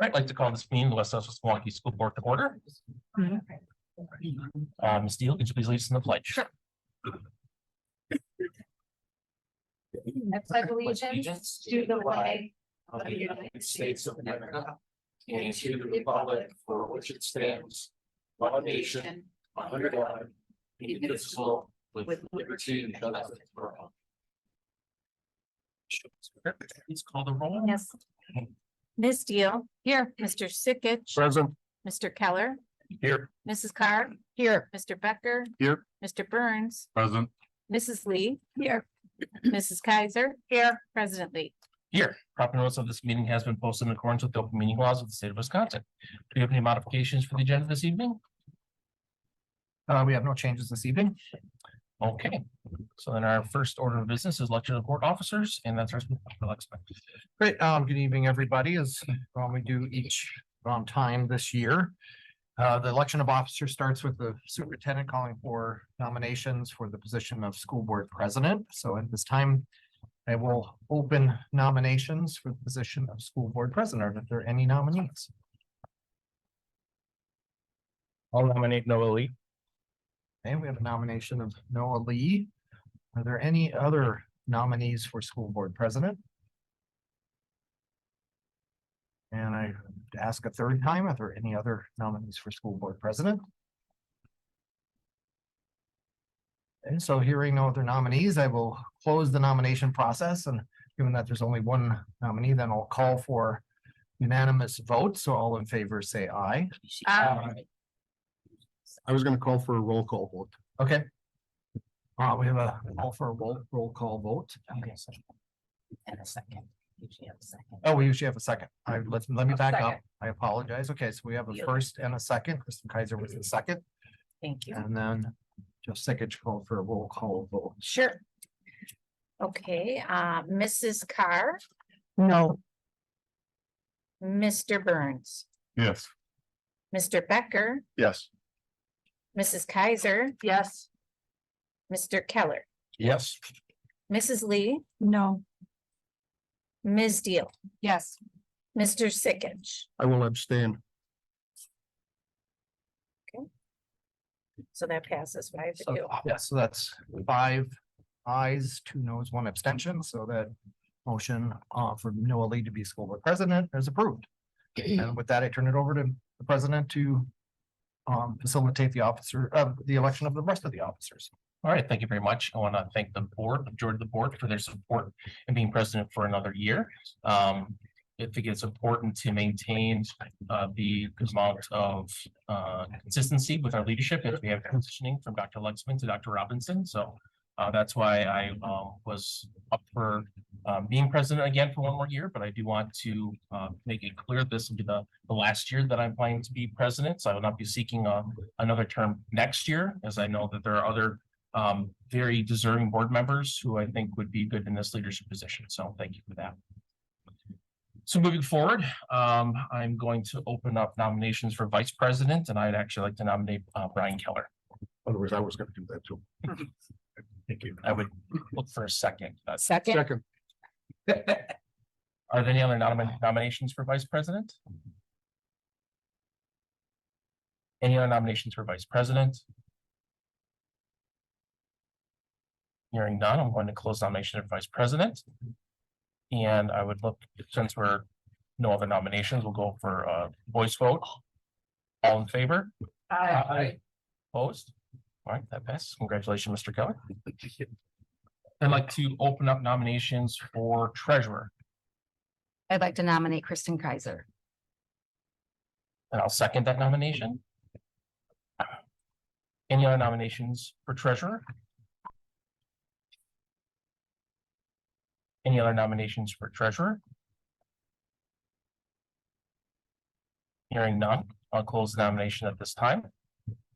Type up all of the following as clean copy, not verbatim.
Right, I'd like to call this meeting, the West Milwaukee School Board to order. Ms. Deal, could you please lead us in the pledge? Sure. I pledge allegiance to the flag of the United States of America and to the republic for which it stands, one nation, under God, indivisible, with liberty and justice for all. Please call the roll. Yes. Ms. Deal. Here. Mr. Sickich. Present. Mr. Keller. Here. Mrs. Carr. Here. Mr. Becker. Here. Mr. Burns. Present. Mrs. Lee. Here. Mrs. Kaiser. Here. President Lee. Here, proper notice of this meeting has been posted in accordance with the open meeting laws of the state of Wisconsin. Do you have any modifications for the agenda this evening? We have no changes this evening. Okay, so then our first order of business is election of board officers, and that's our. Great. Good evening, everybody. As we do each time this year. The election of officers starts with the superintendent calling for nominations for the position of school board president. So at this time, I will open nominations for the position of school board president. If there are any nominees. I'll nominate Noah Lee. And we have a nomination of Noah Lee. Are there any other nominees for school board president? And I ask a third time, are there any other nominees for school board president? And so hearing no other nominees, I will close the nomination process, and given that there's only one nominee, then I'll call for unanimous vote. So all in favor, say aye. I was gonna call for a roll call vote. Okay. We have a call for a roll call vote. And a second. Usually have a second. Oh, we usually have a second. Let me back up. Second. I apologize. Okay, so we have a first and a second. Kristen Kaiser was the second, Thank you. and then just Sickich called for a roll call vote. Sure. Okay, Mrs. Carr, No. Mr. Burns, Yes. Mr. Becker, Yes. Mrs. Kaiser. Yes. Mr. Keller, Yes. Mrs. Lee. No. Ms. Deal. Yes. Mr. Sickich. I will abstain. So that passes 5-2. So, yeah, so that's 5 ayes, 2 noes, 1 abstention. So that motion for Noah Lee to be school board president is approved. And with that, I turn it over to the president to facilitate the election of the rest of the officers. All right, thank you very much. I want to thank the board, the majority of the board, for their support in being president for another year. I think it's important to maintain the amount of consistency with our leadership as we have transitioning from Dr. Lexman to Dr. Robinson. So that's why I was up for being president again for one more year, but I do want to make it clear this will be the last year that I'm planning to be president. So I will not be seeking another term next year, as I know that there are other very deserving board members who I think would be good in this leadership position. So thank you for that. So moving forward, I'm going to open up nominations for vice president, and I'd actually like to nominate Brian Keller. Otherwise, I was gonna do that too. Thank you. I would look for a second. Second. Second. Are there any other nominations for vice president? Any other nominations for vice president? Hearing none, I'm going to close nomination for vice president. And I would look, since we're no other nominations, we'll go for a voice vote. All in favor? Aye. Opposed? All right, that passes. Congratulations, Mr. Keller. I'd like to open up nominations for treasurer, I'd like to nominate Kristen Kaiser. and I'll second that nomination. Any other nominations for treasurer? Any other nominations for treasurer? Hearing none, I'll close the nomination at this time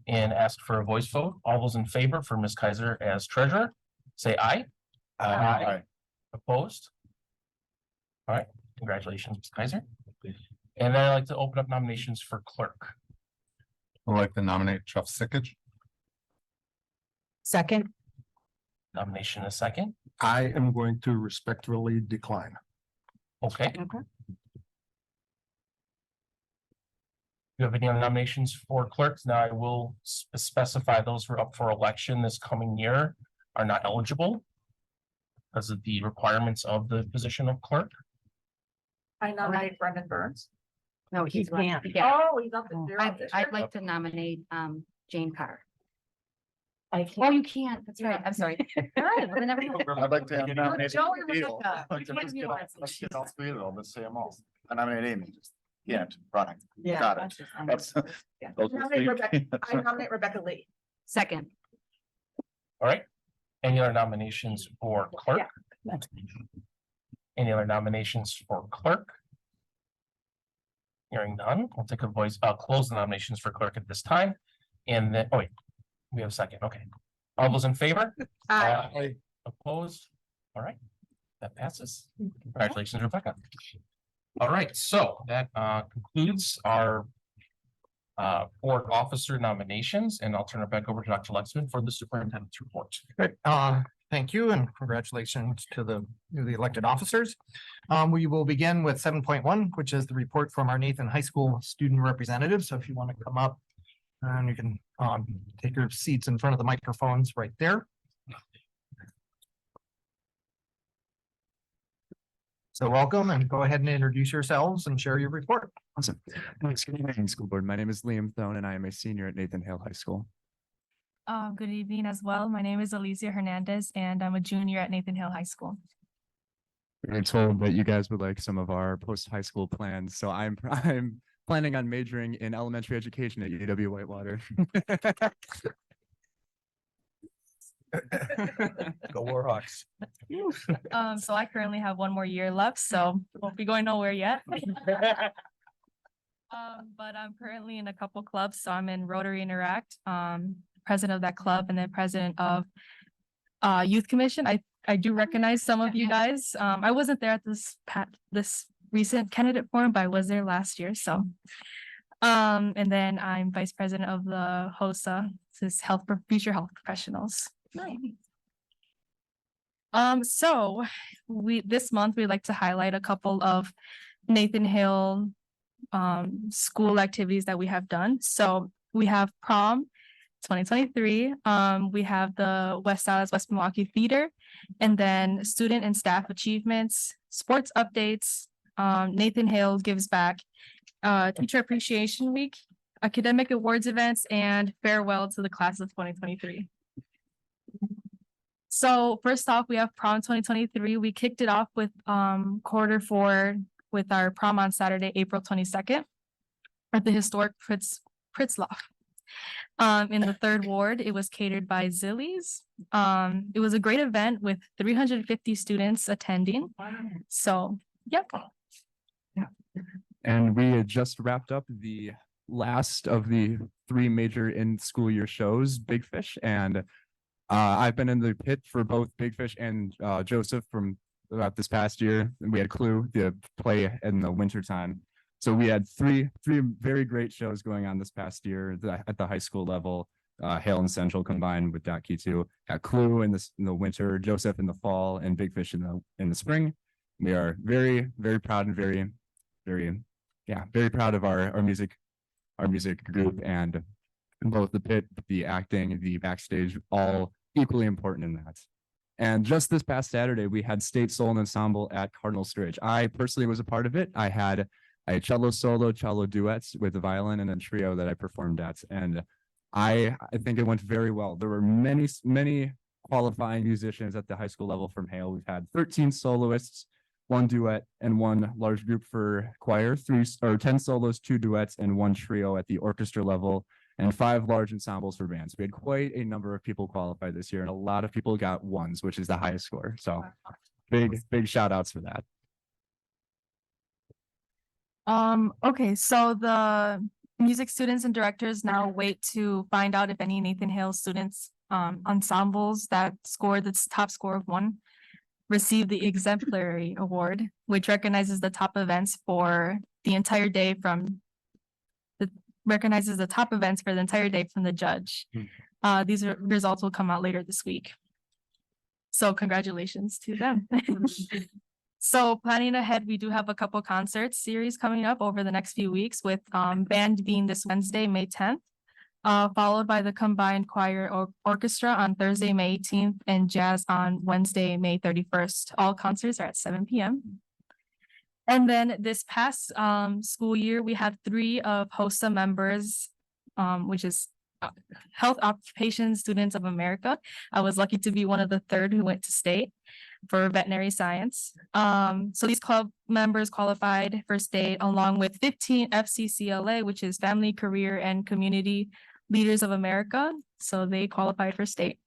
and ask for a voice vote. All those in favor for Ms. Kaiser as treasurer, say aye. Aye. Opposed? All right, congratulations, Ms. Kaiser. And then I'd like to open up nominations for clerk. I'd like to nominate Jeff Sickich. Second. Nomination a second. I am going to respectfully decline. Okay. Okay. you have any other nominations for clerks? Now I will specify those who are up for election this coming year are not eligible because of the requirements of the position of clerk. I nominate Brendan Burns. No, he's not. Oh, he's up there. I'd like to nominate Jane Carr. Oh, you can't. That's right. I'm sorry. All right, well, then everyone- I'd like to nominate. Joe and Amy. Rebecca. Let's Which one do you want? get all three of them, let's say them all. I nominate Amy. Yeah, running. Yeah. Got it. That's. Yeah. those are Nominate three. Rebecca- I nominate Rebecca Lee. Second. All right. Any other nominations for clerk? Any other nominations for clerk? Hearing none, we'll take a voice, close the nominations for clerk at this time. And then, oh wait, we have a second, okay. All those in favor? Opposed? All right, that passes. Congratulations, Rebecca. All right, so that concludes our board officer nominations, and I'll turn it back over to Dr. Lexman for the superintendent's report. Great. Thank you and congratulations to the newly elected officers. We will begin with 7.1, which is the report from our Nathan High School student representative. So if you want to come up and you can take your seats in front of the microphones right there. So welcome and go ahead and introduce yourselves and share your report. Awesome. Thanks. Good evening, school board. My name is Liam Thone and I am a senior at Nathan Hale High School. Good evening as well. My name is Alicia Hernandez and I'm a junior at Nathan Hale High School. We were told that you guys would like some of our post-high school plans, so I'm planning on majoring in elementary education at UW Whitewater. Go Warhawks. So I currently have one more year left, so won't be going nowhere yet. But I'm currently in a couple clubs, so I'm in Rotary Interact, president of that club, and then president of Youth Commission. I do recognize some of you guys. I wasn't there at this recent candidate forum, but I was there last year. So, and then I'm vice president of the HOSA, this is Future Health Professionals. So this month we'd like to highlight a couple of Nathan Hale school activities that we have done. So we have prom 2023. We have the West Dallas West Milwaukee Theater, and then student and staff achievements, sports updates, Nathan Hale gives back, teacher appreciation week, academic awards events, and farewell to the class of 2023. So first off, we have prom 2023. We kicked it off with quarter 4 with our prom on Saturday, April 22nd at the historic Pritzloff. In the 3rd ward, it was catered by Zillies. It was a great event with 350 students attending. So, yep. And we had just wrapped up the last of the 3 major in-school year shows, Big Fish, and I've been in the pit for both Big Fish and Joseph from this past year. And we had Clue, the play in the winter time. So we had three very great shows going on this past year at the high school level. Hale and Central combined with Key 2. Got Clue in the winter, Joseph in the fall, and Big Fish in the spring. We are very, very proud and very proud of our music group, and both the pit, the acting, the backstage, all equally important in that. And just this past Saturday, we had state solo ensemble at Cardinal Sturridge. I personally was a part of it. I had a cello solo, cello duets with a violin and a trio that I performed at. And I think it went very well. There were many qualifying musicians at the high school level from Hale. We've had 13 soloists, 1 duet, and 1 large group for choir, 10 solos, 2 duets, and 1 trio at the orchestra level, and 5 large ensembles for bands. We had quite a number of people qualify this year, and a lot of people got 1s, which is the highest score. So big shout outs for that. Okay, so the music students and directors now wait to find out if any Nathan Hale students ensembles that scored the top score of 1 receive the exemplary award, which recognizes the top events for the entire day from the judge. These results will come out later this week. So congratulations to them. So planning ahead, we do have a couple concert series coming up over the next few weeks with band being this Wednesday, May 10th. Followed by the combined choir orchestra on Thursday, May 18th, and jazz on Wednesday, May 31st. All concerts are at 7 p.m. And then this past school year, we had 3 of HOSA members, which is Health Occupation Students of America. I was lucky to be one of the 3rd who went to state for veterinary science. So these club members qualified for state along with 15 FCCLA, which is Family, Career, and Community Leaders of America. So they qualified for state.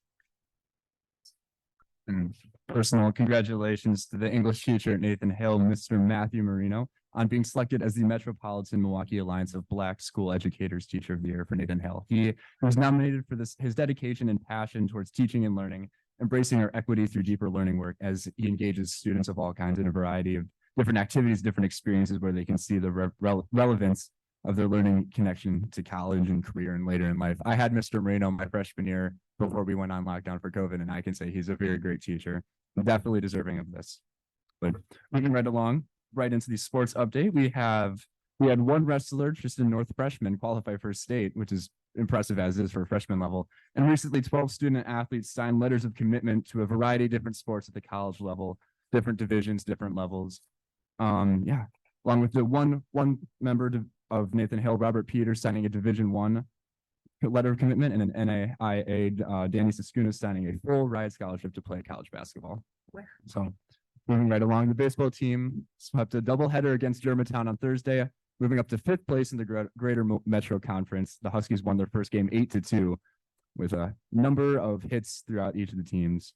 And personal congratulations to the English teacher at Nathan Hill, Mr. Matthew Marino, on being selected as the Metropolitan Milwaukee Alliance of Black School Educators Teacher of the Year for Nathan Hill. He was nominated for his dedication and passion towards teaching and learning, embracing our equity through deeper learning work as he engages students of all kinds in a variety of different activities, different experiences where they can see the relevance of their learning connection to college and career and later in life. I had Mr. Marino my freshman year before we went on lockdown for COVID, and I can say he's a very great teacher, definitely deserving of this. But moving right along, right into the sports update, we had 1 wrestler, Tristan North freshman, qualify for state, which is impressive as is for a freshman level. And recently 12 student athletes signed letters of commitment to a variety of different sports at the college level, different divisions, different levels. Yeah, along with the one member of Nathan Hill, Robert Peters, signing a Division I letter of commitment, and an NAIA, Danny Saskunas, signing a full ride scholarship to play college basketball. So moving right along, the baseball team swept a doubleheader against Germantown on Thursday, moving up to 5th place in the Greater Metro Conference. The Huskies won their first game 8-2 with a number of hits throughout each of the teams.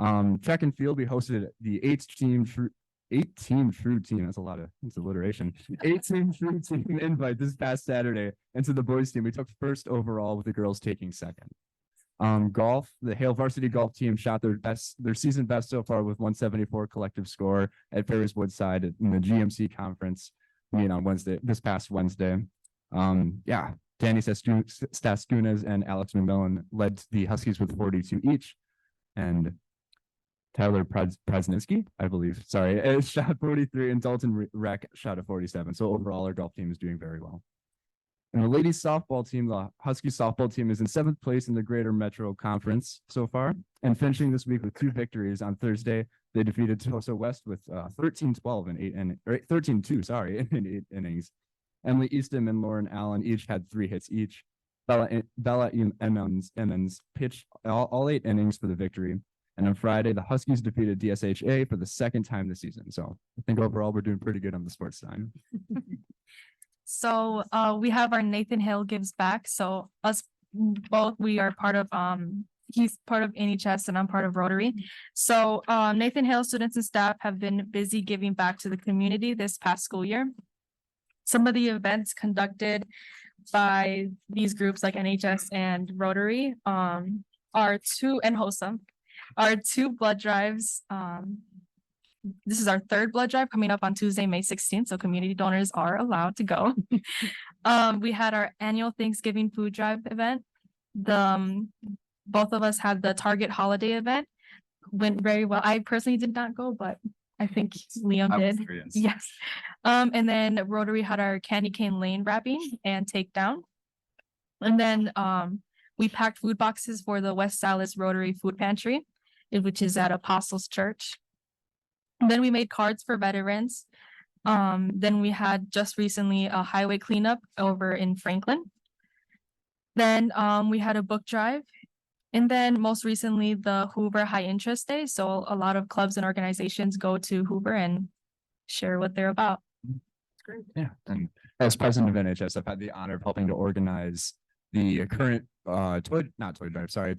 Track and field, we hosted the 8-team true team. That's alliteration. 8-team true team invite this past Saturday. And to the boys team, we took 1st overall with the girls taking 2nd. Golf, the Hale varsity golf team shot their season best so far with 174 collective score at Ferris Woodside in the GMC conference meeting on this past Wednesday. Yeah, Danny Staskunas and Alex McMillan led the Huskies with 42 each, and Tyler Prasniski, I believe, shot 43, and Dalton Reck shot a 47. So overall, our golf team is doing very well. And the ladies softball team, the Husky softball team, is in 7th place in the Greater Metro Conference so far, and finishing this week with 2 victories. On Thursday, they defeated Tosa West with 13-12 in 13-2, in 8 innings. Emily Easton and Lauren Allen each had 3 hits each. Bella Emmons pitched all 8 innings for the victory. And on Friday, the Huskies defeated DSHA for the 2nd time this season. So I think overall, we're doing pretty good on the sports side. So we have our Nathan Hill Gives Back. So us both, we are part of he's part of NHS and I'm part of Rotary. So Nathan Hill students and staff have been busy giving back to the community this past school year. Some of the events conducted by these groups like NHS and Rotary are 2, and HOSA, are 2 blood drives. This is our 3rd blood drive coming up on Tuesday, May 16th. So community donors are allowed to go. We had our annual Thanksgiving food drive event. Both of us had the Target holiday event. Went very well. I personally did not go, but I think Liam did. Yes. And then Rotary had our candy cane lane wrapping and takedown. And then we packed food boxes for the West Salis Rotary Food Pantry, which is at Apostles Church. And then we made cards for veterans. Then we had just recently a highway cleanup over in Franklin. Then we had a book drive. And then most recently, the Hoover High Interest Day. So a lot of clubs and organizations go to Hoover and share what they're about. Great. Yeah. And as president of NHS, I've had the honor of helping to organize the current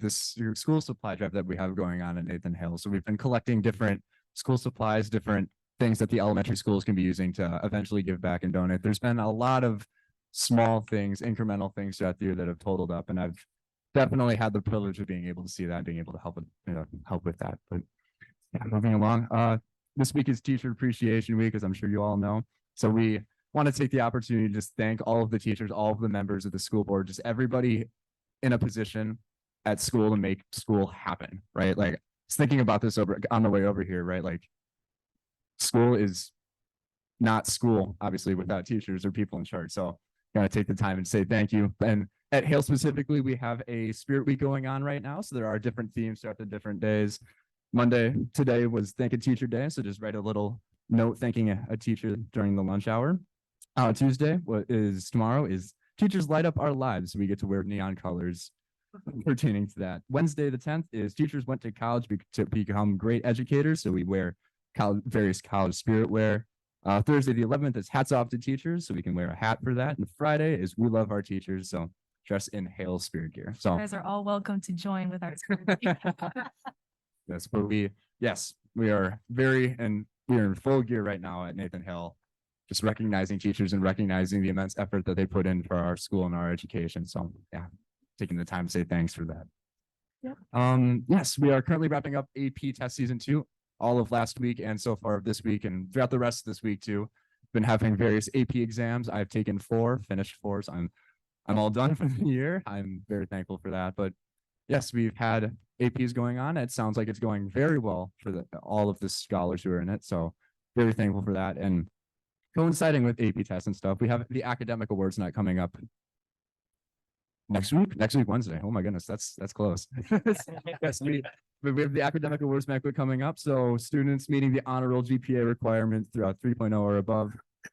this school supply drive that we have going on at Nathan Hill. So we've been collecting different school supplies, different things that the elementary schools can be using to eventually give back and donate. There's been a lot of small things, incremental things throughout the year that have totaled up, and I've definitely had the privilege of being able to see that and being able to help with that. But yeah, moving along. This week is Teacher Appreciation Week, as I'm sure you all know. So we want to take the opportunity to just thank all of the teachers, all of the members of the school board, just everybody in a position at school to make school happen, right? Like, I was thinking about this on the way over here, right? Like, school is not school, obviously, without teachers or people in charge. So gotta take the time and say thank you. And at Hale specifically, we have a spirit week going on right now. So there are different themes throughout the different days. Monday, today was Thank a Teacher Day. So just write a little note thanking a teacher during the lunch hour. Tuesday, what is tomorrow, is Teachers Light Up Our Lives. We get to wear neon colors pertaining to that. Wednesday, the 10th, is Teachers Went to College to become great educators. So we wear various college spirit wear. Thursday, the 11th, is Hats Off to Teachers. So we can wear a hat for that. And Friday is We Love Our Teachers. So dress in Hale spirit gear. So You guys are all welcome to join with our. yes, but we are we are in full gear right now at Nathan Hale, just recognizing teachers and recognizing the immense effort that they put in for our school and our education. So yeah, taking the time to say thanks for that. Yep. Yes, we are currently wrapping up AP test season 2, all of last week and so far of this week and throughout the rest of this week too. Been having various AP exams. I've taken 4, finished 4, so I'm all done for the year. I'm very thankful for that. But yes, we've had APs going on. It sounds like it's going very well for all of the scholars who are in it. So very thankful for that. And coinciding with AP tests and stuff, we have the academic awards night coming up next week Wednesday. Oh my goodness, that's close. Yes, we have the academic awards banquet coming up. So students meeting the honor roll GPA requirement throughout 3.0 or above,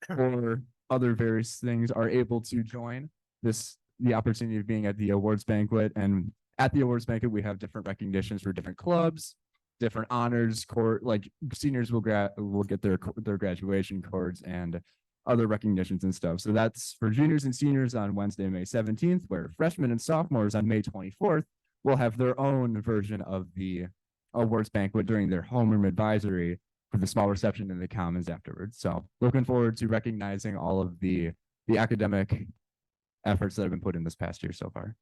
or other various things, are able to join the opportunity of being at the awards banquet. And at the awards banquet, we have different recognitions for different clubs, different honors, like seniors will get their graduation cards and other recognitions and stuff. So that's for juniors and seniors on Wednesday, May 17th, where freshmen and sophomores on May 24th will have their own version of the awards banquet during their homeroom advisory for the small reception in the commons afterwards. So looking forward to recognizing all of the academic efforts that have been put in this past year so far.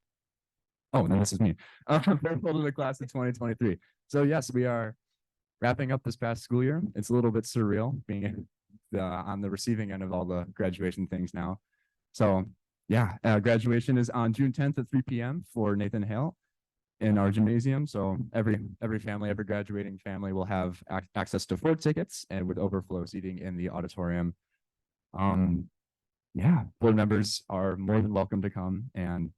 Oh, no, this is me. Enrolled in the class of 2023. So yes, we are wrapping up this past school year. It's a little bit surreal being on the receiving end of all the graduation things now. So yeah, graduation is on June 10th at 3 p.m. for Nathan Hale in our gymnasium. So every family, every graduating family will have access to 4 tickets and with overflow seating in the auditorium. Yeah, board members are more than welcome to come, and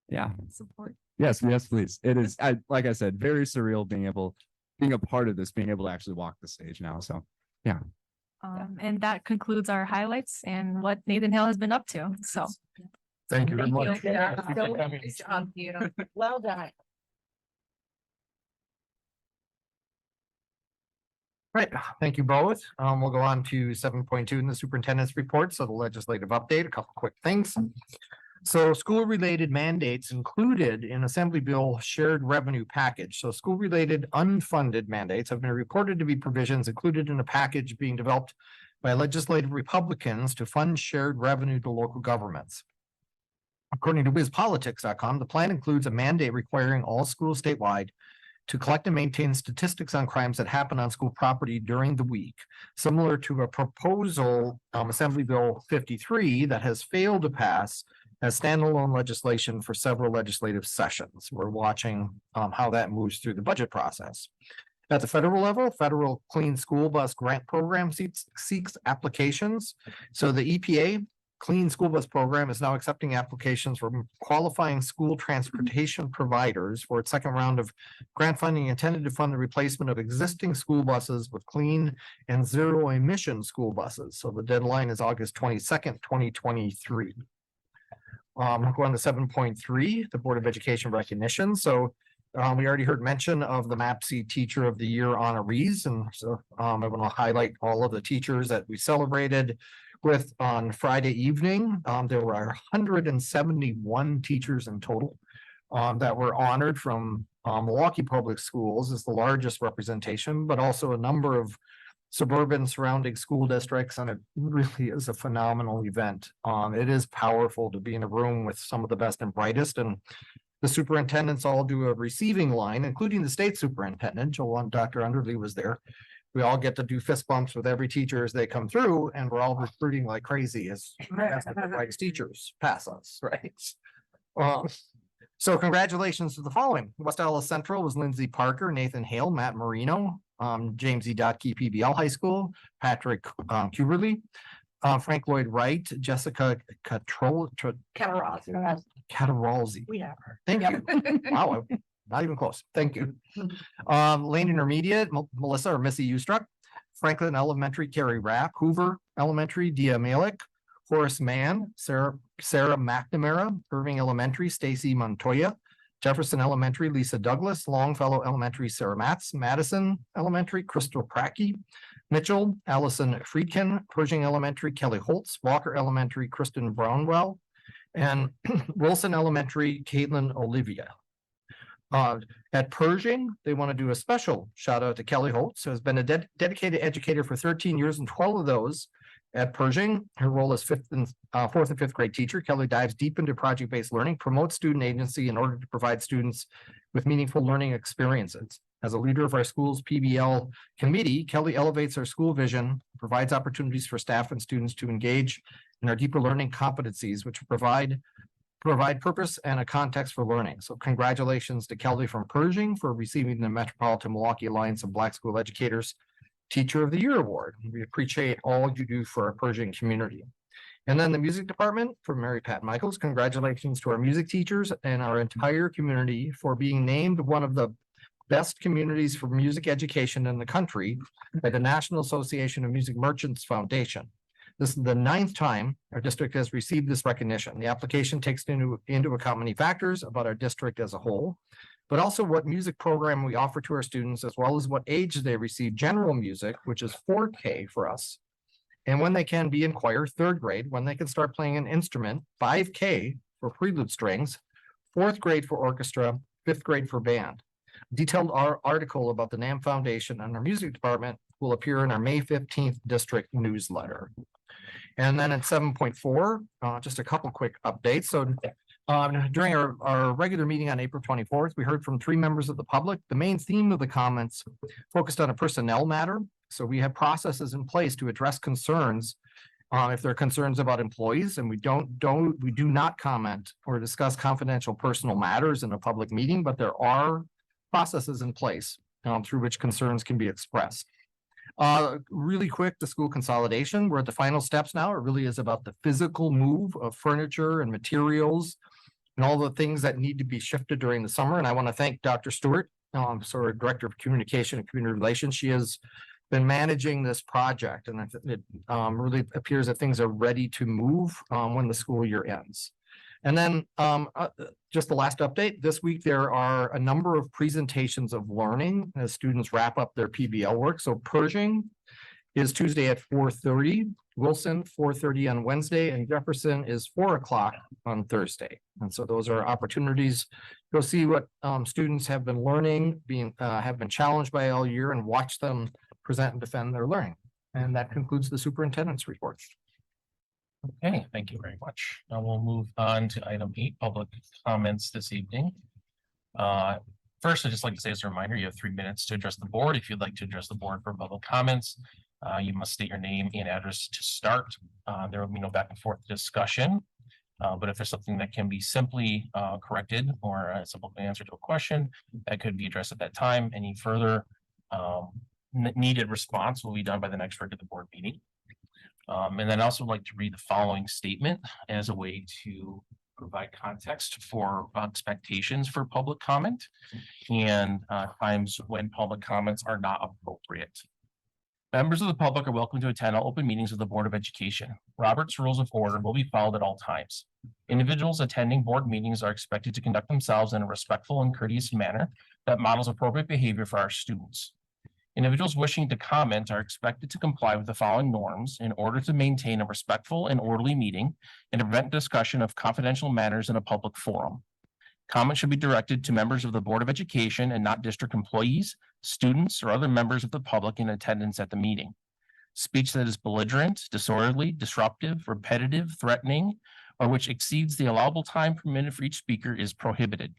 yeah, Support. yes, please. It is, like I said, very surreal being a part of this, being able to actually walk the stage now. So yeah. And that concludes our highlights and what Nathan Hale has been up to. So. Thank you very much. Well done. Right, thank you both. We'll go on to 7.2 in the superintendent's report. So the legislative update, a couple quick things. So school-related mandates included in Assembly Bill shared revenue package. So school-related unfunded mandates have been reported to be provisions included in a package being developed by legislative Republicans to fund shared revenue to local governments. According to bizpolitics.com, the plan includes a mandate requiring all schools statewide to collect and maintain statistics on crimes that happen on school property during the week, similar to a proposal, Assembly Bill 53, that has failed to pass as standalone legislation for several legislative sessions. We're watching how that moves through the budget process. At the federal level, Federal Clean School Bus Grant Program seeks applications. So the EPA Clean School Bus Program is now accepting applications from qualifying school transportation providers for its second round of grant funding intended to fund the replacement of existing school buses with clean and zero emission school buses. So the deadline is August 22nd, 2023. We'll go on to 7.3, the Board of Education recognition. So we already heard mention of the MAPC Teacher of the Year honorees. And so I want to highlight all of the teachers that we celebrated with on Friday evening. There were 171 teachers in total that were honored from Milwaukee Public Schools is the largest representation, but also a number of suburban surrounding school districts, and it really is a phenomenal event. It is powerful to be in a room with some of the best and brightest, and the superintendents all do a receiving line, including the state superintendent. Dr. Underly was there. We all get to do fist bumps with every teacher as they come through, and we're all recruiting like crazy as the brightest teachers pass us, right? So congratulations to the following. West Allis Central was Lindsay Parker, Nathan Hale, Matt Marino, James E. Dotke, PBL High School, Patrick Kuberly, Frank Lloyd Wright, Jessica Cataralzi. We have her. Thank you. Wow, not even close. Thank you. Lane Intermediate, Melissa or Missy Ustruck, Franklin Elementary, Carrie Rapp, Hoover Elementary, Dia Malik, Horace Mann, Sarah McNamara, Irving Elementary, Stacy Montoya, Jefferson Elementary, Lisa Douglas, Longfellow Elementary, Sarah Matz, Madison Elementary, Crystal Pracky, Mitchell, Allison Friedkin, Pershing Elementary, Kelly Holtz, Walker Elementary, Kristen Brownwell, and Wilson Elementary, Caitlin Olivia. At Pershing, they want to do a special shout out to Kelly Holtz, who has been a dedicated educator for 13 years, and 12 of those at Pershing. Her role as fourth and fifth grade teacher. Kelly dives deep into project-based learning, promotes student agency in order to provide students with meaningful learning experiences. As a leader of our school's PBL committee, Kelly elevates our school vision, provides opportunities for staff and students to engage in our deeper learning competencies, which provide purpose and a context for learning. So congratulations to Kelly from Pershing for receiving the Metropolitan Milwaukee Alliance of Black School Educators Teacher of the Year Award. We appreciate all you do for our Pershing community. And then the music department for Mary Pat Michaels. Congratulations to our music teachers and our entire community for being named one of the best communities for music education in the country by the National Association of Music Merchants Foundation. This is the 9th time our district has received this recognition. The application takes into account many factors about our district as a whole, but also what music program we offer to our students, as well as what age they receive general music, which is 4K for us. And when they can be in choir, 3rd grade, when they can start playing an instrument, 5K for prelude strings, 4th grade for orchestra, 5th grade for band. Detailed article about the NAM Foundation and our music department will appear in our May 15th district newsletter. And then at 7.4, just a couple quick updates. So during our regular meeting on April 24th, we heard from 3 members of the public. The main theme of the comments focused on a personnel matter. So we have processes in place to address concerns if there are concerns about employees, and we do not comment or discuss confidential personal matters in a public meeting, but there are processes in place through which concerns can be expressed. Really quick, the school consolidation. We're at the final steps now. It really is about the physical move of furniture and materials and all the things that need to be shifted during the summer. And I want to thank Dr. Stewart, Director of Communication and Community Relations. She has been managing this project, and it really appears that things are ready to move when the school year ends. And then just the last update, this week there are a number of presentations of learning as students wrap up their PBL work. So Pershing is Tuesday at 4:30, Wilson 4:30 on Wednesday, and Jefferson is 4 o'clock on Thursday. And so those are opportunities. You'll see what students have been learning, have been challenged by all year, and watch them present and defend their learning. And that concludes the superintendent's report. Okay, thank you very much. Now we'll move on to item 8, public comments this evening. First, I'd just like to say as a reminder, you have 3 minutes to address the board. If you'd like to address the board for public comments, you must state your name and address to start. There will be no back and forth discussion. But if there's something that can be simply corrected or a simple answer to a question, that could be addressed at that time. Any further needed response will be done by the next regular board meeting. And then I also like to read the following statement as a way to provide context for expectations for public comment and times when public comments are not appropriate. Members of the public are welcome to attend all open meetings of the Board of Education. Robert's Rules of Order will be followed at all times. Individuals attending board meetings are expected to conduct themselves in a respectful and courteous manner that models appropriate behavior for our students. Individuals wishing to comment are expected to comply with the following norms in order to maintain a respectful and orderly meeting and prevent discussion of confidential matters in a public forum. Comments should be directed to members of the Board of Education and not district employees, students, or other members of the public in attendance at the meeting. Speech that is belligerent, disorderly, disruptive, repetitive, threatening, or which exceeds the allowable time permitted for each speaker is prohibited.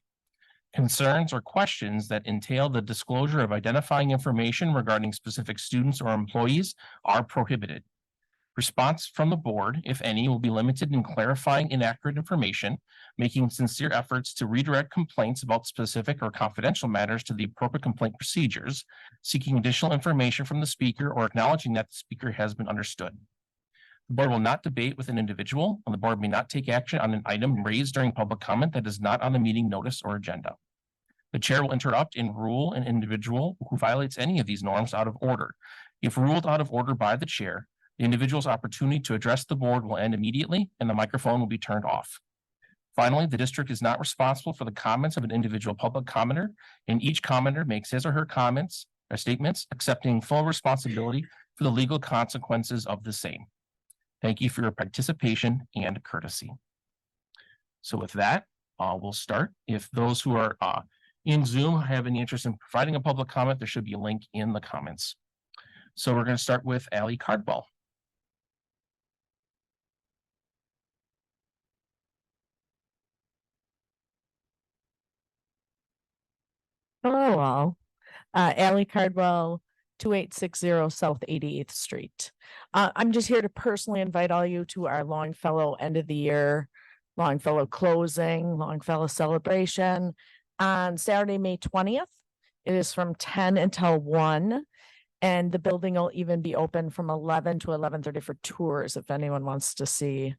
Concerns or questions that entail the disclosure of identifying information regarding specific students or employees are prohibited. Response from the board, if any, will be limited in clarifying inaccurate information, making sincere efforts to redirect complaints about specific or confidential matters to the appropriate complaint procedures, seeking additional information from the speaker or acknowledging that the speaker has been understood. The board will not debate with an individual, and the board may not take action on an item raised during public comment that is not on the meeting notice or agenda. The chair will interrupt and rule an individual who violates any of these norms out of order. If ruled out of order by the chair, the individual's opportunity to address the board will end immediately and the microphone will be turned off. Finally, the district is not responsible for the comments of an individual public commenter, and each commenter makes his or her comments or statements, accepting full responsibility for the legal consequences of the same. Thank you for your participation and courtesy. So with that, we'll start. If those who are in Zoom have any interest in providing a public comment, there should be a link in the comments. So we're going to start with Allie Cardwell. Hello, all. Allie Cardwell, 2860 South 88th Street. I'm just here to personally invite all you to our Longfellow end of the year, Longfellow closing, Longfellow celebration on Saturday, May 20th. It is from 10 until 1, and the building will even be open from 11 to 11:30 for tours if anyone wants to see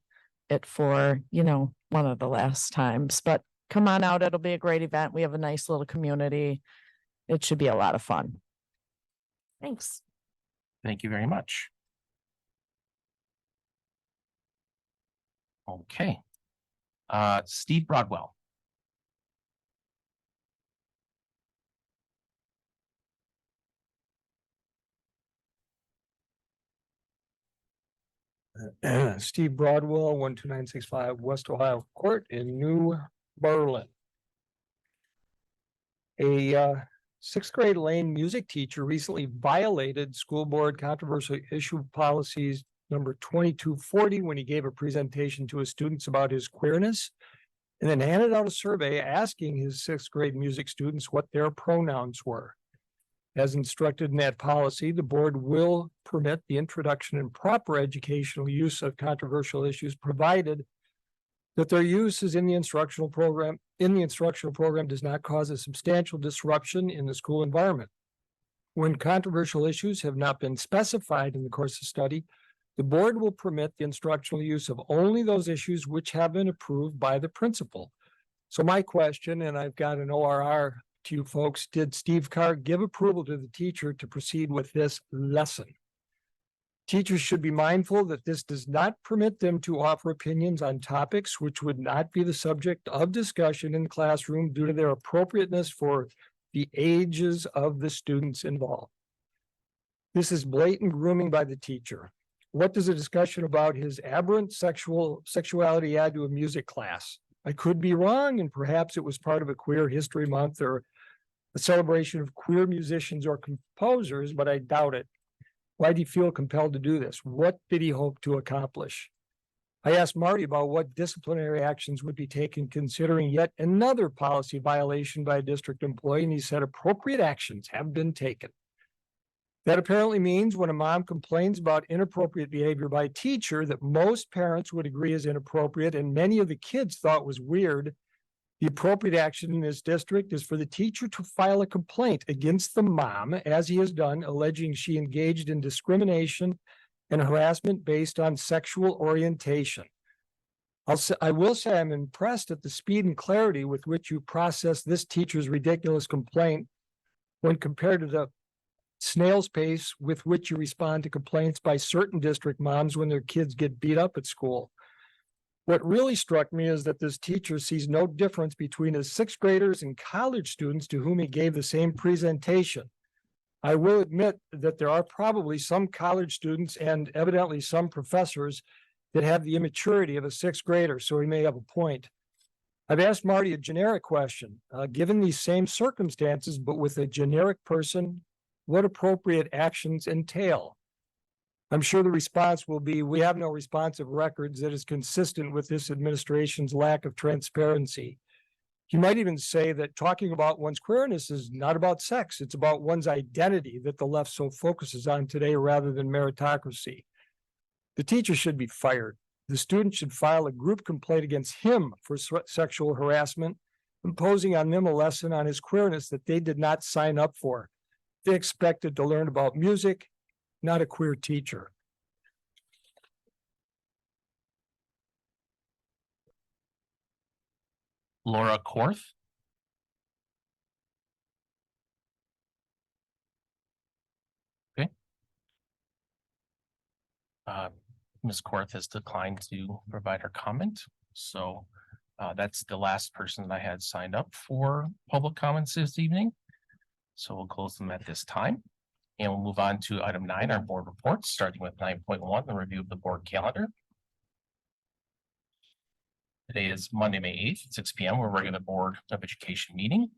it for, one of the last times. But come on out. It'll be a great event. We have a nice little community. It should be a lot of fun. Thanks. Thank you very much. Okay. Steve Broadwell. Steve Broadwell, 12965 West Ohio Court in New Berlin. A sixth grade Lane music teacher recently violated school board controversial issue policies number 2240 when he gave a presentation to his students about his queerness, and then handed out a survey asking his sixth grade music students what their pronouns were. As instructed in that policy, the board will permit the introduction and proper educational use of controversial issues, provided that their use is in the instructional program does not cause a substantial disruption in the school environment. When controversial issues have not been specified in the course of study, the board will permit the instructional use of only those issues which have been approved by the principal. So my question, and I've got an ORR to you folks, did Steve Carr give approval to the teacher to proceed with this lesson? Teachers should be mindful that this does not permit them to offer opinions on topics which would not be the subject of discussion in the classroom due to their appropriateness for the ages of the students involved. This is blatant grooming by the teacher. What does a discussion about his aberrant sexuality add to a music class? I could be wrong, and perhaps it was part of a Queer History Month or a celebration of queer musicians or composers, but I doubt it. Why did he feel compelled to do this? What did he hope to accomplish? I asked Marty about what disciplinary actions would be taken considering yet another policy violation by a district employee, and he said appropriate actions have been taken. That apparently means when a mom complains about inappropriate behavior by a teacher that most parents would agree is inappropriate and many of the kids thought was weird, the appropriate action in this district is for the teacher to file a complaint against the mom, as he has done, alleging she engaged in discrimination and harassment based on sexual orientation. I will say I'm impressed at the speed and clarity with which you process this teacher's ridiculous complaint when compared to the snail's pace with which you respond to complaints by certain district moms when their kids get beat up at school. What really struck me is that this teacher sees no difference between his sixth graders and college students to whom he gave the same presentation. I will admit that there are probably some college students and evidently some professors that have the immaturity of a sixth grader, so he may have a point. I've asked Marty a generic question. Given these same circumstances, but with a generic person, what appropriate actions entail? I'm sure the response will be, we have no responsive records that is consistent with this administration's lack of transparency. You might even say that talking about one's queerness is not about sex. It's about one's identity that the left so focuses on today rather than meritocracy. The teacher should be fired. The student should file a group complaint against him for sexual harassment, imposing on them a lesson on his queerness that they did not sign up for. They expected to learn about music, not a queer teacher. Laura Korth. Okay. Ms. Korth has declined to provide her comment, so that's the last person that I had signed up for public comments this evening. So we'll close them at this time. And we'll move on to item 9, our board reports, starting with 9.1, the review of the board calendar. Today is Monday, May 8th, at 6 p.m. We're regular Board of Education meeting.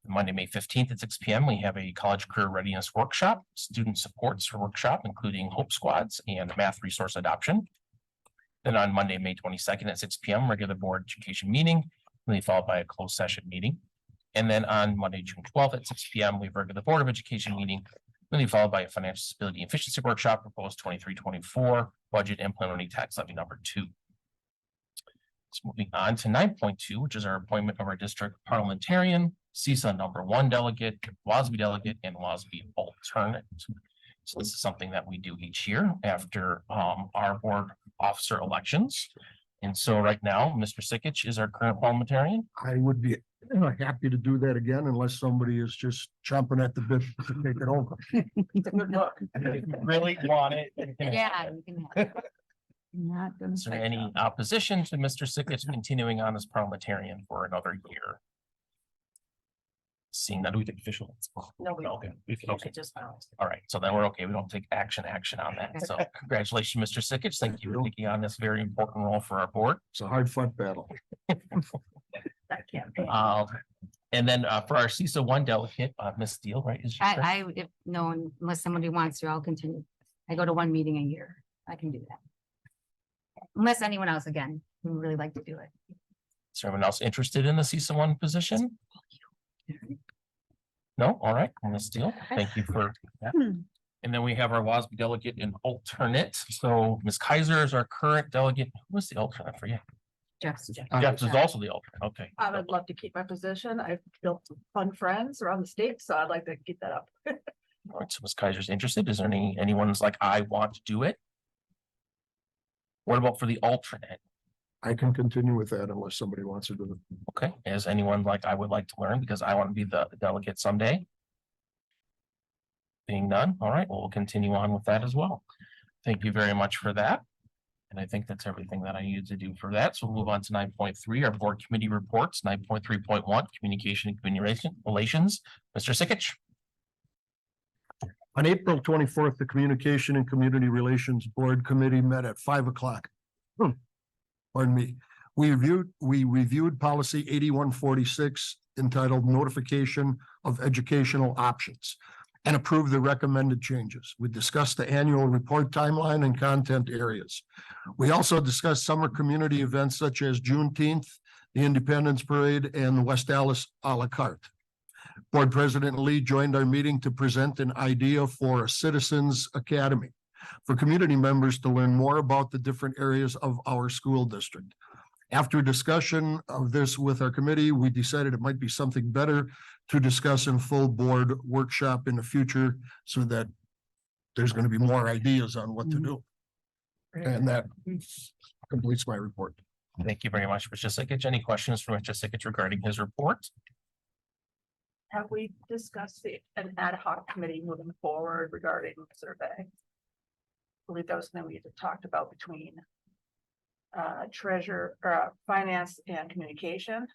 Monday, May 15th at 6 p.m. We have a college career readiness workshop, student supports for workshop, including Hope Squads and math resource adoption. Then on Monday, May 22nd at 6 p.m., regular board education meeting, then followed by a closed session meeting. And then on Monday, June 12th at 6 p.m., we have regular board of education meeting, then followed by a financial stability and efficiency workshop, proposed 23-24 budget implementing tax levy number 2. Moving on to 9.2, which is our appointment of our district parliamentarian, CISA number 1 delegate, WASB delegate, and WASB alternate. So this is something that we do each year after our board officer elections. And so right now, Mr. Sikich is our current parliamentarian. I would be happy to do that again unless somebody is just chomping at the bit to take it over. Really want it. Yeah, you can have it. Not gonna Is there say any so. opposition to Mr. Sikich continuing on as parliamentarian for another year? Seeing that, do we take official? No, we don't. Okay. I Okay. just found. All right, so then we're okay. We don't take action on that. So congratulations, Mr. Sikich. Thank you for taking on this very important role for our board. It's a hard fought battle. That campaign. And then for our CISA 1 delegate, Ms. Steele, right? Is your turn? If no one, unless somebody wants to, I'll continue. I go to one meeting a year. I can do that. Unless anyone else, again, would really like to do it. Is there anyone else interested in the CISA 1 position? No, all right, Ms. Steele, thank you for that. And then we have our WASB delegate and alternate. So Ms. Kaiser is our current delegate. Who was the alternate? I forget. Jeff. Jeff is also the alternate. Okay. I would love to keep my position. I've built fun friends around the state, so I'd like to keep that up. All right, so Ms. Kaiser's interested. Is there anyone's like, I want to do it? What about for the alternate? I can continue with that unless somebody wants to do it. Okay, is anyone like, I would like to learn because I want to be the delegate someday? Being none, all right, well, we'll continue on with that as well. Thank you very much for that. And I think that's everything that I needed to do for that. So we'll move on to 9.3, our board committee reports, 9.3.1, communication and community relations. Mr. Sikich. On April 24th, the Communication and Community Relations Board Committee met at 5 o'clock. Pardon me. We reviewed policy 8146 entitled Notification of Educational Options and approved the recommended changes. We discussed the annual report timeline and content areas. We also discussed summer community events such as Juneteenth, the Independence Parade, and the West Dallas a la carte. Board President Lee joined our meeting to present an idea for a Citizens Academy for community members to learn more about the different areas of our school district. After discussion of this with our committee, we decided it might be something better to discuss in full board workshop in the future so that there's going to be more ideas on what to do. And that completes my report. Thank you very much, Mr. Sikich. Any questions from Mr. Sikich regarding his report? Have we discussed an ad hoc committee moving forward regarding the survey? I believe that was something we had talked about between treasure, finance and communication.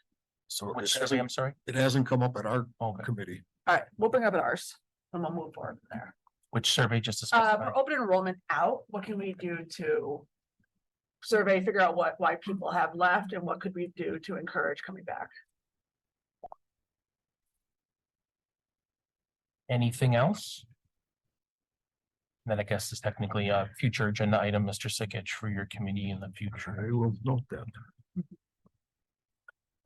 So which survey, I'm sorry? It hasn't come up at our Okay. committee. All right, we'll bring up at ours and we'll move forward from there. Which survey just to specify? For open enrollment out, what can we do to survey, figure out why people have left and what could we do to encourage coming back? Anything else? Then I guess it's technically a future agenda item, Mr. Sikich, for your committee in the future. I will note that.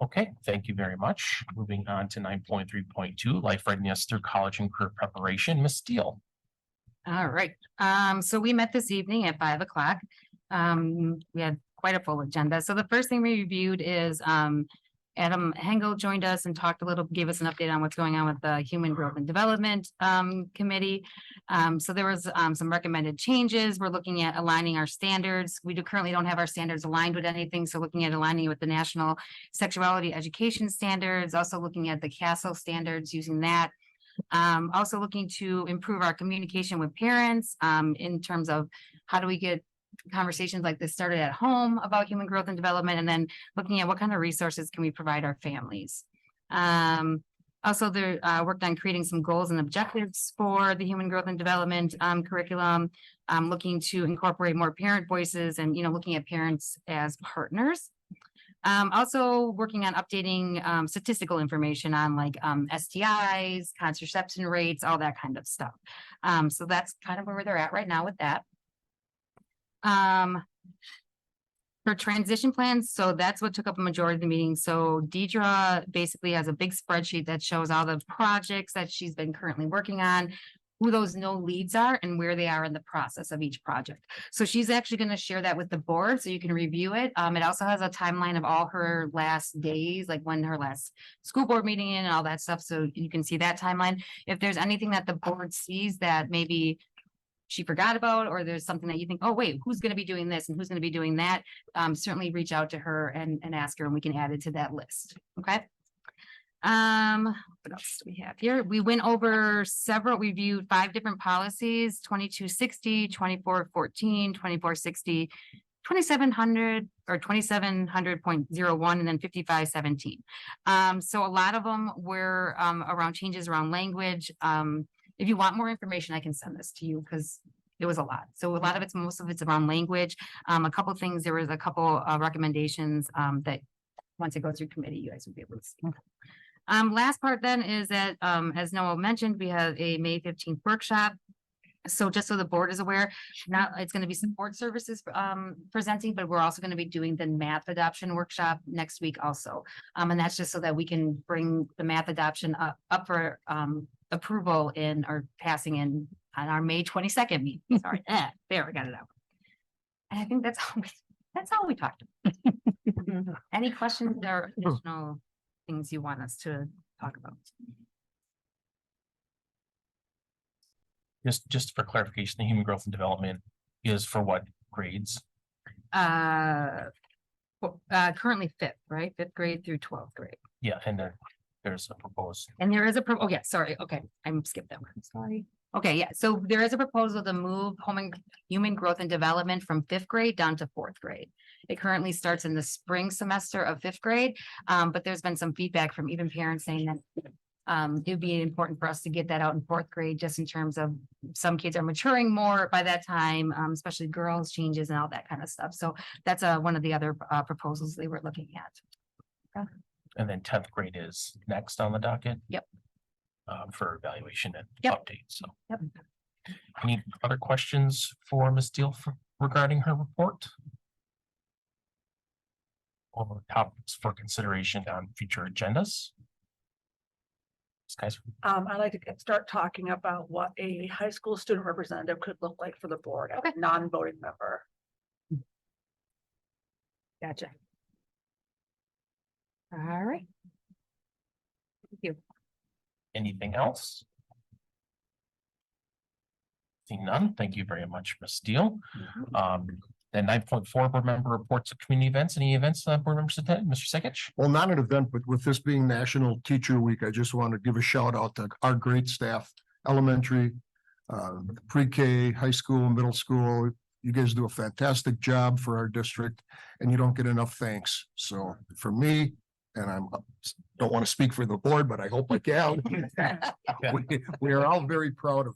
Okay, thank you very much. Moving on to 9.3.2, life readiness through college and career preparation, Ms. Steele. All right, so we met this evening at 5 o'clock. We had quite a full agenda. So the first thing we reviewed is, Adam Hengel joined us and talked a little, gave us an update on what's going on with the Human Growth and Development, Committee. So there was, some recommended changes. We're looking at aligning our standards. We currently don't have our standards aligned with anything. So looking at aligning with the National Sexuality Education Standards, also looking at the CASEL standards, using that. Also looking to improve our communication with parents, in terms of how do we get conversations like this started at home about human growth and development, and then looking at what kind of resources can we provide our families. Also, they worked on creating some goals and objectives for the human growth and development curriculum, looking to incorporate more parent voices and, looking at parents as partners. Also working on updating statistical information on like STIs, contraception rates, all that kind of stuff. So that's kind of where they're at right now with that. For transition plans, so that's what took up a majority of the meeting. So Deidre basically has a big spreadsheet that shows all the projects that she's been currently working on, who those no leads are and where they are in the process of each project. So she's actually going to share that with the board so you can review it. It also has a timeline of all her last days, like when her last school board meeting and all that stuff. So you can see that timeline. If there's anything that the board sees that maybe she forgot about, or there's something that you think, oh, wait, who's going to be doing this and who's going to be doing that? Certainly reach out to her and ask her, and we can add it to that list. Okay. What else do we have here? We went over we viewed 5 different policies: 2260, 2414, 2460, 2700 or 2700.01, and then 5517. So a lot of them were around changes around language. If you want more information, I can send this to you because it was a lot. So a lot of most of it's around language. A couple of things, there was a couple of recommendations that once it goes through committee, you guys will be able to see. Last part then is that, as Noah mentioned, we have a May 15th workshop. So just so the board is aware, now it's going to be support services presenting, but we're also going to be doing the math adoption workshop next week also. And that's just so that we can bring the math adoption up for approval or passing in on our May 22nd meeting. Sorry, there, we got it out. And I think that's all we talked about. Any questions or additional things you want us to talk about? Just for clarification, the human growth and development is for what grades? Currently 5th, right? 5th grade through 12th grade. Yeah, and there's a proposed. And there is oh yeah, sorry. Okay, I skipped that one. Sorry. Okay, yeah. So there is a proposal to move human growth and development from 5th grade down to 4th grade. It currently starts in the spring semester of 5th grade, but there's been some feedback from even parents saying that it would be important for us to get that out in 4th grade, just in terms of some kids are maturing more by that time, especially girls changes and all that kind of stuff. So that's one of the other proposals they were looking at. And then 10th grade is next on the docket? Yep. For evaluation and Yep. update. So. Yep. Any other questions for Ms. Steele regarding her report? Or topics for consideration on future agendas? Guys. I'd like to start talking about what a high school student representative could look like for the board, Okay. a non-voting member. Gotcha. All right. Thank you. Anything else? Seeing none, thank you very much, Ms. Steele. Then 9.4 board member reports of community events. Any events board members attend? Mr. Sekich? Well, not an event, but with this being National Teacher Week, I just want to give a shout out to our great staff, elementary, pre-K, high school, middle school. You guys do a fantastic job for our district and you don't get enough thanks. So for me, and I don't want to speak for the board, but I hope I can. We are all very proud of.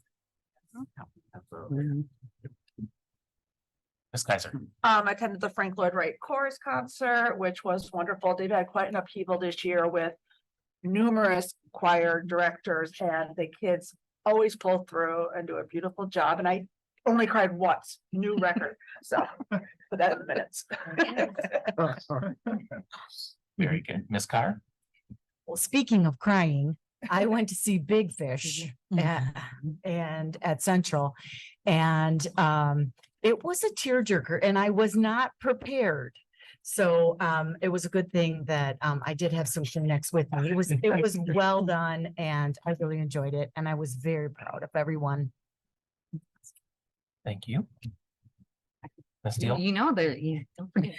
Ms. Kaiser. I attended the Frank Lloyd Wright Chorus concert, which was wonderful. They've had quite an upheaval this year with numerous choir directors, and the kids always pull through and do a beautiful job. And I only cried once, new record. So put that in the minutes. Very good. Ms. Carr? Well, speaking of crying, I went to see Big Fish and at Central. And it was a tearjerker and I was not prepared. So it was a good thing that I did have some Kleenex with me. It was well done and I really enjoyed it. And I was very proud of everyone. Thank you. Ms. Deal? Don't forget,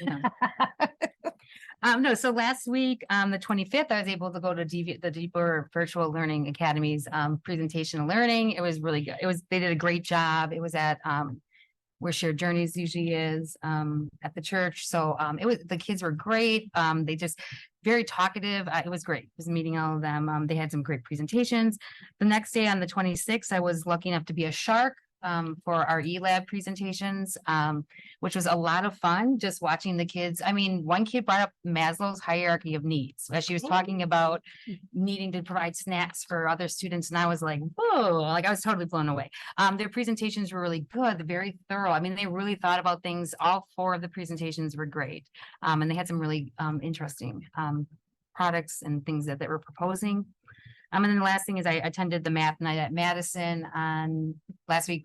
no, so last week, the 25th, I was able to go to the Deeper Virtual Learning Academy's presentation and learning. It was really good. They did a great job. It was at where Shared Journeys usually is at the church. So the kids were great. They just very talkative. It was great. I was meeting all of them. They had some great presentations. The next day on the 26th, I was lucky enough to be a shark for our E-Lab presentations, which was a lot of fun, just watching the kids. I mean, one kid brought up Maslow's hierarchy of needs as she was talking about needing to provide snacks for other students. And I was like, whoa, like I was totally blown away. Their presentations were really good, very thorough. I mean, they really thought about things. All 4 of the presentations were great. And they had some really interesting products and things that they were proposing. And then the last thing is I attended the math night at Madison on last week,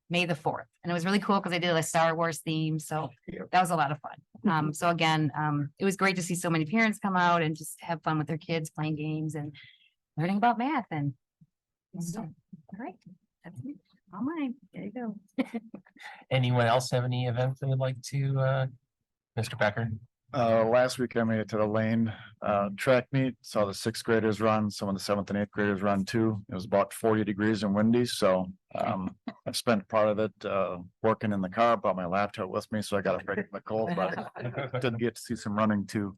May the 4th. And it was really cool because I did a Star Wars theme. So that was a lot of fun. So again, it was great to see so many parents come out and just have fun with their kids playing games and learning about math. And so, all right, that's me. All mine. There you go. Anyone else have any events they would like to, Mr. Becker? Last week I made it to the Lane track meet, saw the 6th graders run, some of the 7th and 8th graders run too. It was about 40 degrees and windy, so I've spent part of it working in the car, brought my laptop with me, so I got a break my cold, but did get to see some running too.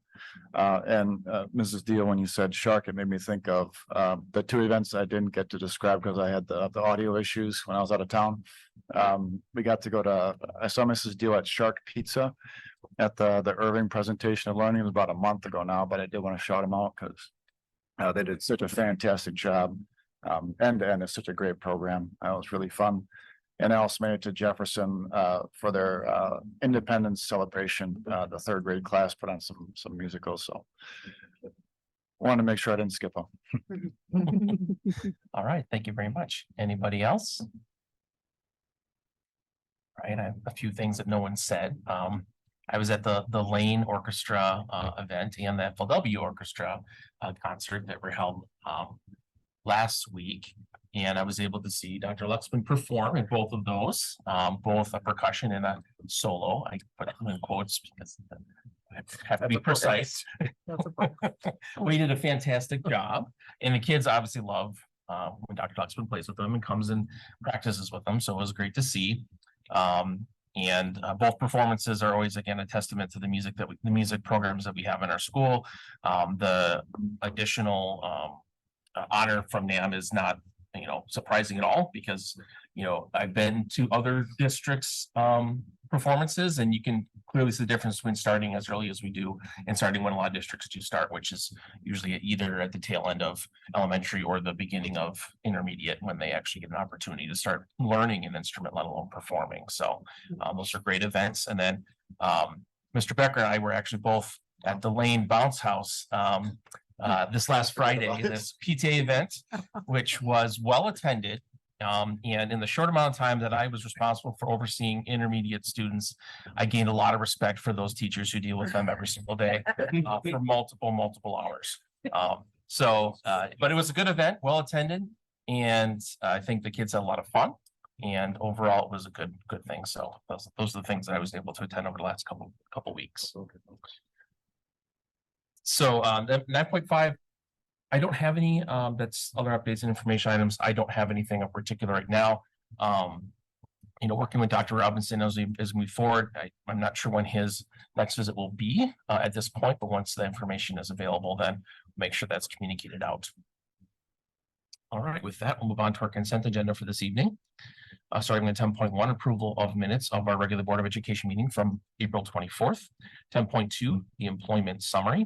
And Mrs. Deal, when you said shark, it made me think of the 2 events I didn't get to describe because I had the audio issues when I was out of town. We got to go to, I saw Mrs. Deal at Shark Pizza at the Irving presentation of learning. It was about a month ago now, but I did want to shout them out because they did such a fantastic job. And it's such a great program. It was really fun. And I also made it to Jefferson for their independence celebration. The 3rd grade class put on some musicals. So I wanted to make sure I didn't skip them. All right, thank you very much. Anybody else? All right, I have a few things that no one said. I was at the Lane Orchestra event and the FLW Orchestra concert that were held last week. And I was able to see Dr. Luxman perform in both of those, both a percussion and a solo. I put them in quotes because I have to be precise. We did a fantastic job. And the kids obviously love when Dr. Luxman plays with them and comes and practices with them. So it was great to see. And both performances are always, again, a testament to the music programs that we have in our school. The additional honor from NAM is not, surprising at all because, I've been to other districts performances and you can clearly see the difference between starting as early as we do and starting when a lot of districts do start, which is usually either at the tail end of elementary or the beginning of intermediate when they actually get an opportunity to start learning an instrument, let alone performing. So those are great events. And then Mr. Becker and I were actually both at the Lane Bounce House this last Friday, this PTA event, which was well attended. And in the short amount of time that I was responsible for overseeing intermediate students, I gained a lot of respect for those teachers who deal with them every single day for multiple hours. But it was a good event, well attended, and I think the kids had a lot of fun. And overall, it was a good thing. So those are the things that I was able to attend over the last couple weeks. So 9.5. I don't have any, that's other updates and information items. I don't have anything in particular right now. Working with Dr. Robinson as we move forward, I'm not sure when his next visit will be at this point, but once the information is available, then make sure that's communicated out. All right, with that, we'll move on to our consent agenda for this evening. Starting with 10.1, approval of minutes of our regular Board of Education meeting from April 24th. 10.2, the employment summary.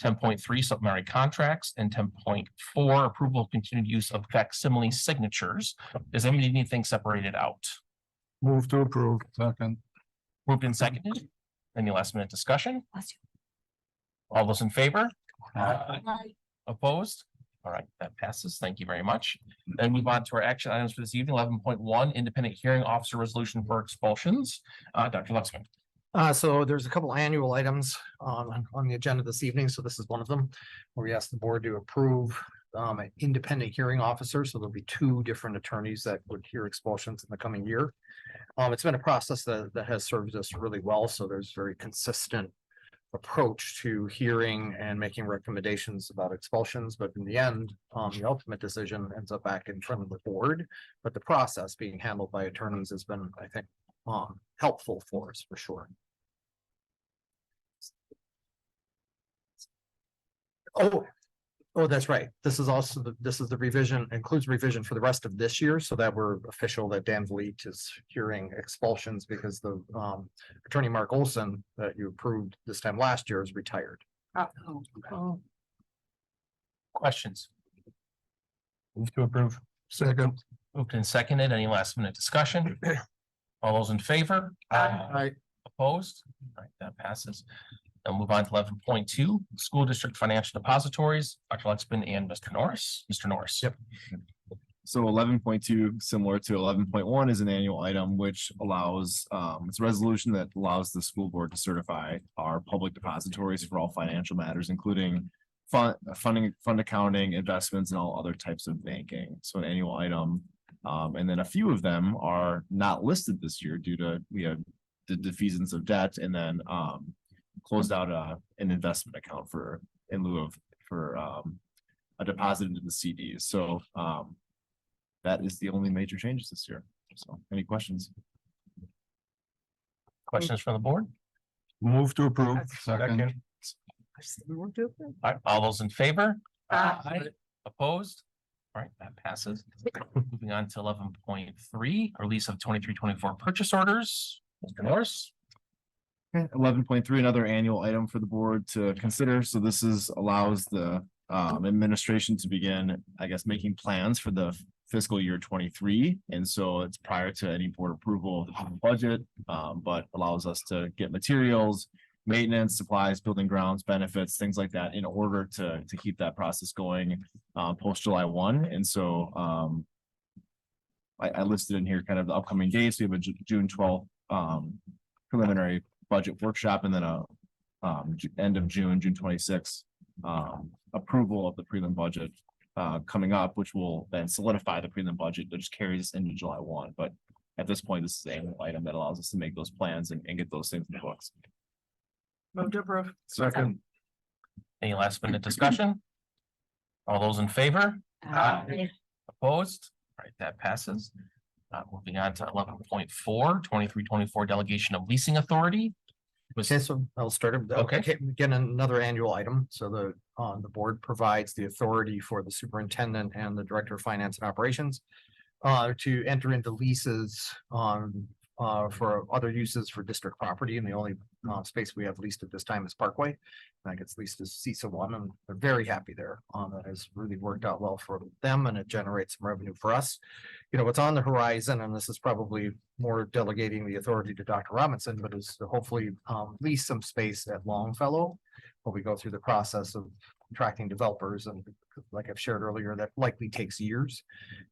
10.3, supplementary contracts, and 10.4, approval of continued use of facsimile signatures. Does anybody need anything separated out? Move to approve. Second. Moved and seconded. Any last minute discussion? All those in favor? Opposed? All right, that passes. Thank you very much. Then move on to our action items for this evening. 11.1, independent hearing officer resolution for expulsions. Dr. Luxman. So there's a couple annual items on the agenda this evening. So this is one of them where we ask the board to approve an independent hearing officer. So there'll be two different attorneys that would hear expulsions in the coming year. It's been a process that has served us really well. So there's very consistent approach to hearing and making recommendations about expulsions, but in the end, the ultimate decision ends up back in front of the board. But the process being handled by attorneys has been, I think, helpful for us for sure. Oh, that's right. This is also this is the revision, includes revision for the rest of this year, so that we're official that Dan Vliet is hearing expulsions because the attorney Mark Olson that you approved this time last year is retired. Questions? Move to approve. Second. Moved and seconded. Any last minute discussion? All those in favor? Opposed? All right, that passes. I'll move on to 11.2, school district financial depositories, Dr. Luxman and Mr. Norris. Mr. Norris. Yep. So 11.2, similar to 11.1, is an annual item which allows, it's a resolution that allows the school board to certify our public depositories for all financial matters, including fund accounting, investments, and all other types of banking. So an annual item. And then a few of them are not listed this year due to, we have the defeasance of debt, and then closed out an investment account in lieu of a deposit into the CDs. So that is the only major changes this year. So any questions? Questions from the board? Move to approve. Second. All right, all those in favor? Opposed? All right, that passes. Moving on to 11.3, release of 23-24 purchase orders. Mr. Norris. 11.3, another annual item for the board to consider. So this allows the administration to begin, I guess, making plans for the fiscal year 23. And so it's prior to any board approval of the budget, but allows us to get materials, maintenance, supplies, building grounds, benefits, things like that in order to keep that process going post July 1. And so I listed in here kind of the upcoming dates. We have a June 12th preliminary budget workshop, and then a end of June 26th approval of the prelim budget coming up, which will then solidify the prelim budget that just carries us into July 1. But at this point, this is an annual item that allows us to make those plans and get those things in the books. Move to approve. Second. Any last minute discussion? All those in favor? Opposed? All right, that passes. Moving on to 11.4, 23-24 delegation of leasing authority. Okay, so I'll start. Okay. Again, another annual item. So the board provides the authority for the superintendent and the director of finance and operations to enter into leases for other uses for district property. And the only space we have leased at this time is Parkway. That gets leased as CISA 1, and they're very happy there. That has really worked out well for them, and it generates some revenue for us. You know, what's on the horizon, and this is probably more delegating the authority to Dr. Robinson, but is to hopefully lease some space at Longfellow while we go through the process of attracting developers. And like I've shared earlier, that likely takes years.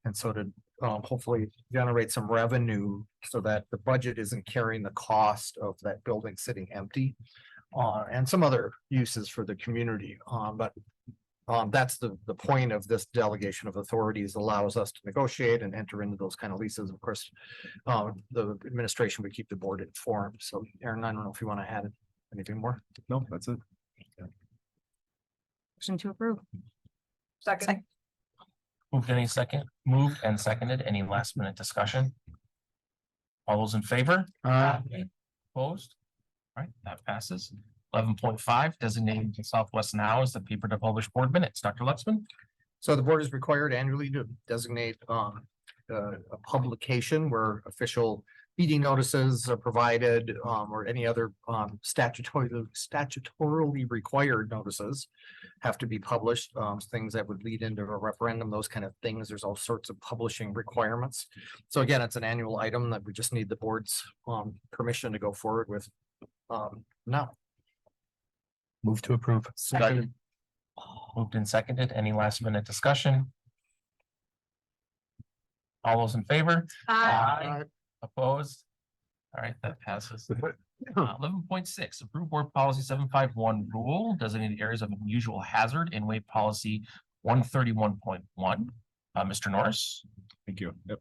And so to hopefully generate some revenue so that the budget isn't carrying the cost of that building sitting empty, and some other uses for the community. But that's the point of this delegation of authorities, allows us to negotiate and enter into those kind of leases. Of course, the administration would keep the board informed. So Aaron, I don't know if you want to add anything more. No, that's it. Motion to approve. Second. Moved and seconded. Any last minute discussion? All those in favor? Opposed? All right, that passes. 11.5, designating Southwest Now as the paper to publish board minutes. Dr. Luxman. So the board is required annually to designate a publication where official meeting notices are provided, or any other statutorily required notices have to be published. Things that would lead into a referendum, those kind of things. There's all sorts of publishing requirements. So again, it's an annual item that we just need the board's permission to go forward with now. Move to approve. Second. Moved and seconded. Any last minute discussion? All those in favor? Opposed? All right, that passes. 11.6, approve board policy 751 rule designated areas of unusual hazard and waive policy 131.1. Mr. Norris. Thank you. Yep.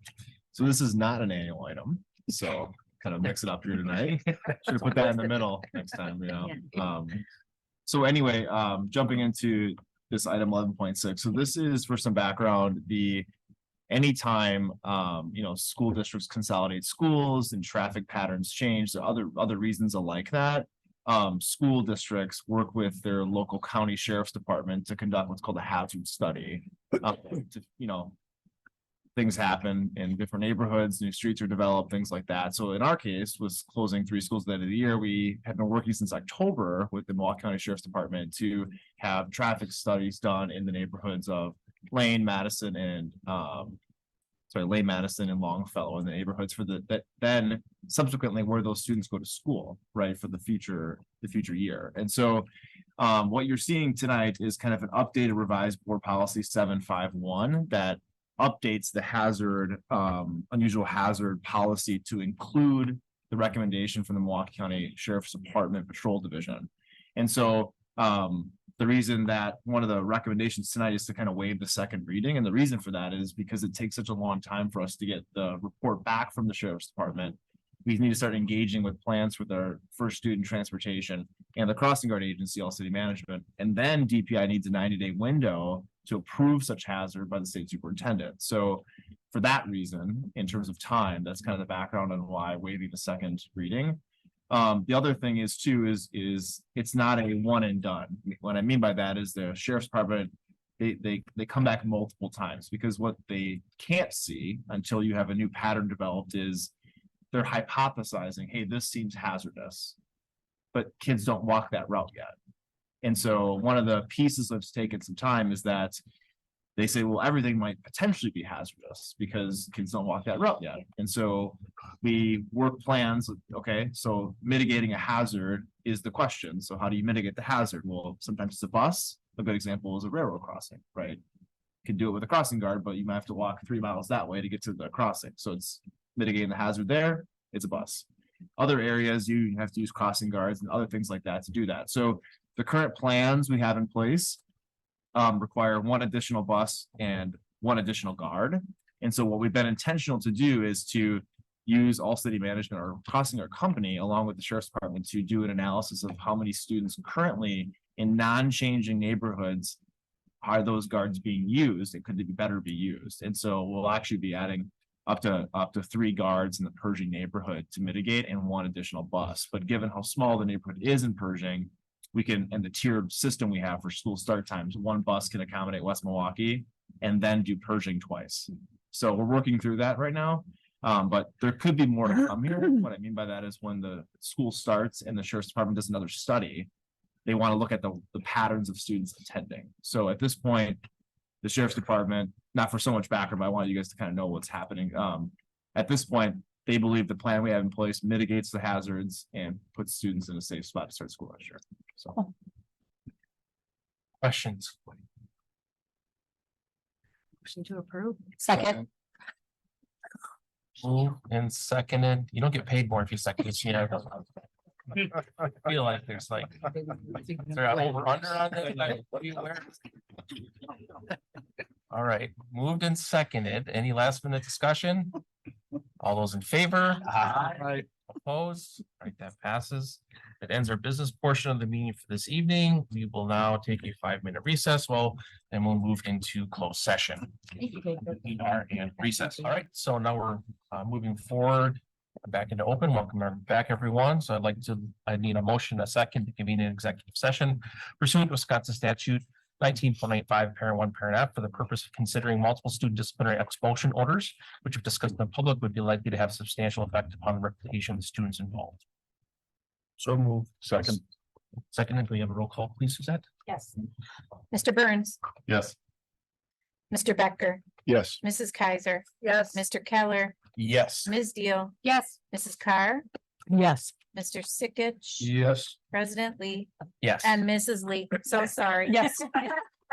So this is not an annual item, so kind of mix it up here tonight. Should have put that in the middle next time, you know. So anyway, jumping into this item 11.6. So this is, for some background, anytime school districts consolidate schools and traffic patterns change, so other reasons like that. School districts work with their local county sheriff's department to conduct what's called a hazard study. Things happen in different neighborhoods, new streets are developed, things like that. So in our case, was closing 3 schools at the end of the year. We have been working since October with the Milwaukee County Sheriff's Department to have traffic studies done in the neighborhoods of Lane, Madison, and Longfellow, in the neighborhoods that then subsequently where those students go to school, right, for the future year. And so what you're seeing tonight is kind of an updated revised board policy 751 that updates the unusual hazard policy to include the recommendation from the Milwaukee County Sheriff's Department Patrol Division. And so the reason that one of the recommendations tonight is to kind of waive the second reading. And the reason for that is because it takes such a long time for us to get the report back from the Sheriff's Department. We need to start engaging with plans with our first student transportation and the crossing guard agency, all city management. And then DPI needs a 90-day window to approve such hazard by the state superintendent. So for that reason, in terms of time, that's kind of the background on why waiving the second reading. The other thing is too, is it's not a one and done. What I mean by that is the Sheriff's Department, they come back multiple times, because what they can't see until you have a new pattern developed is they're hypothesizing, hey, this seems hazardous, but kids don't walk that route yet. And so one of the pieces that's taken some time is that they say, well, everything might potentially be hazardous because kids don't walk that route yet. And so we work plans. Okay, so mitigating a hazard is the question. So how do you mitigate the hazard? Well, sometimes it's a bus. A good example is a railroad crossing, right? You can do it with a crossing guard, but you might have to walk 3 miles that way to get to the crossing. So it's mitigating the hazard there. It's a bus. Other areas you have to use crossing guards and other things like that to do that. So the current plans we have in place require 1 additional bus and 1 additional guard. And so what we've been intentional to do is to use all city management or crossing guard company along with the Sheriff's Department to do an analysis of how many students currently in non-changing neighborhoods are those guards being used and could they be better be used. And so we'll actually be adding up to 3 guards in the Pershing neighborhood to mitigate and 1 additional bus. But given how small the neighborhood is in Pershing, we can, and the tiered system we have for school start times, 1 bus can accommodate West Milwaukee and then do Pershing twice. So we're working through that right now. But there could be more to come here. What I mean by that is when the school starts and the Sheriff's Department does another study, they want to look at the patterns of students attending. So at this point, the Sheriff's Department, not for so much background, but I want you guys to kind of know what's happening. At this point, they believe the plan we have in place mitigates the hazards and puts students in a safe spot to start school next year. So. Questions? Motion to approve. Second. Moved and seconded. You don't get paid more if you second it, you know. I feel like there's like, is there a over under on this? Like, what are you wearing? All right, moved and seconded. Any last minute discussion? All those in favor? Aye. Opposed? All right, that passes. It ends our business portion of the meeting for this evening. We will now take a 5-minute recess. And we'll move into closed session. We are in recess. All right, so now we're moving forward back into open. Welcome back, everyone. So I need a motion, a second to convene an executive session pursuant to Wisconsin statute 19.85, parent 1, parent F, for the purpose of considering multiple student disciplinary expulsion orders, which if discussed in public would be likely to have substantial effect upon the reputation of the students involved. So moved. Second. Second, do we have a roll call, please, Suzette? Yes. Mr. Burns, Yes. Mr. Becker, Yes. Mrs. Kaiser, Yes. Mr. Keller, Yes. Ms. Deal, Yes. Mrs. Carr, Yes. Mr. Sickich, Yes. President Lee, Yes. and Mrs. Lee. So sorry. Yes.